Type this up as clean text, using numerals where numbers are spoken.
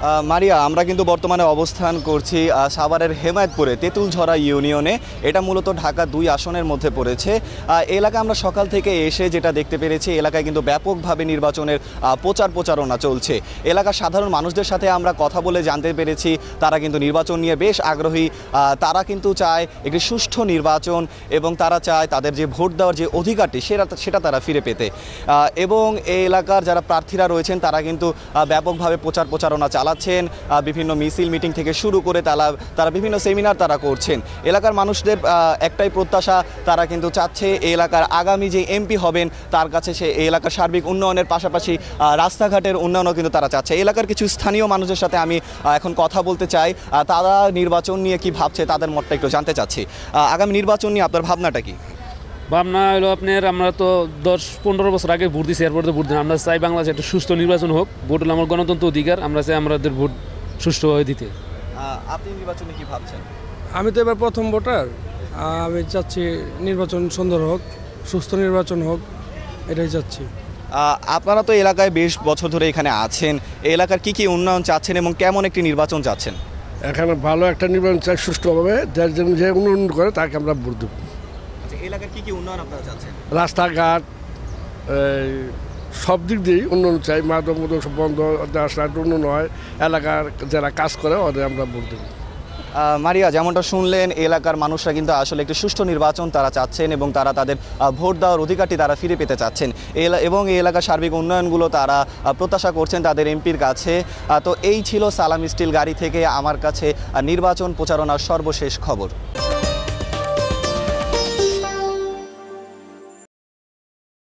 মারিয়া, আমরা কিন্তু বর্তমানে অবস্থান করছি সাভারের হেমায়েতপুরে তেঁতুলঝরা ইউনিয়নে। এটা মূলত ঢাকা 2 আসনের মধ্যে পড়েছে। এলাকা আমরা সকাল থেকে এসে যেটা দেখতে পেরেছি, এলাকায় কিন্তু ব্যাপকভাবে নির্বাচনের প্রচারণা চলছে। এলাকার সাধারণ মানুষদের সাথে আমরা কথা বলে জানতে পেরেছি তারা কিন্তু নির্বাচন নিয়ে বেশ আগ্রহী। তারা কিন্তু চায় একটি সুষ্ঠু নির্বাচন এবং তারা চায় তাদের যে ভোট দেওয়ার যে অধিকারটি সেটা তারা ফিরে পেতে। এবং এই এলাকার যারা প্রার্থীরা রয়েছেন তারা কিন্তু ব্যাপকভাবে প্রচারণা চালাচ্ছেন। বিভিন্ন মিছিল মিটিং থেকে শুরু করে তারা বিভিন্ন সেমিনার তারা করছেন। এলাকার মানুষদের একটাই প্রত্যাশা, তারা কিন্তু চাচ্ছে এই এলাকার আগামী যে এমপি হবেন তার কাছে সে এই এলাকার সার্বিক উন্নয়নের পাশাপাশি রাস্তাঘাটের উন্নয়নও কিন্তু তারা চাচ্ছে। এলাকার কিছু স্থানীয় মানুষদের সাথে আমি এখন কথা বলতে চাই, তারা নির্বাচন নিয়ে কি ভাবছে তাদের মতটা একটু জানতে চাচ্ছি। আগামী নির্বাচন নিয়ে আপনার ভাবনাটা কি? ভাবনা হলো আপনার, আমরা তো 10-15 বছর আগে ভোট দিচ্ছি, এরপর তো ভোট দিন। আমরা চাই বাংলাদেশে একটা সুস্থ নির্বাচন হোক। ভোট হলো আমার গণতন্ত্র অধিকার, আমরা চাই আমাদের ভোট সুষ্ঠুভাবে দিতে। আপনি নির্বাচনে কি ভাবছেন? আমি তো এবার প্রথম ভোটার। আমি চাচ্ছি নির্বাচন সুন্দর হোক, সুস্থ নির্বাচন হোক, এটাই চাচ্ছি। আপনারা তো এলাকায় বেশ বছর ধরে এখানে আছেন, এই এলাকার কি কি উন্নয়ন চাচ্ছেন এবং কেমন একটি নির্বাচন চাচ্ছেন? এখানে ভালো একটা নির্বাচন চাই, সুষ্ঠুভাবে যার জন্য যে উন্নয়ন করে তাকে আমরা ভোট দেব। এলাকার কি কি উন্নয়ন আপনারা চাচ্ছেন? রাস্তাঘাট সব দিক দিয়েই উন্নয়ন চাই। মাদক সব বন্ধ, রাস্তাঘাট উন্নয়ন হয়, এলাকার যারা কাজ করে ওদের আমরা ভোট দেব। মারিয়া, যেমনটা শুনলেন, এলাকার মানুষরা কিন্তু আসলে একটি সুষ্ঠু নির্বাচন তারা চাচ্ছেন এবং তারা তাদের ভোট দেওয়ার অধিকারটি তারা ফিরে পেতে চাচ্ছেন এবং এই এলাকার সার্বিক উন্নয়নগুলো তারা প্রত্যাশা করছেন তাদের এমপির কাছে। তো এই ছিল সালাম স্টিল গাড়ি থেকে আমার কাছে নির্বাচন প্রচারণার সর্বশেষ খবর।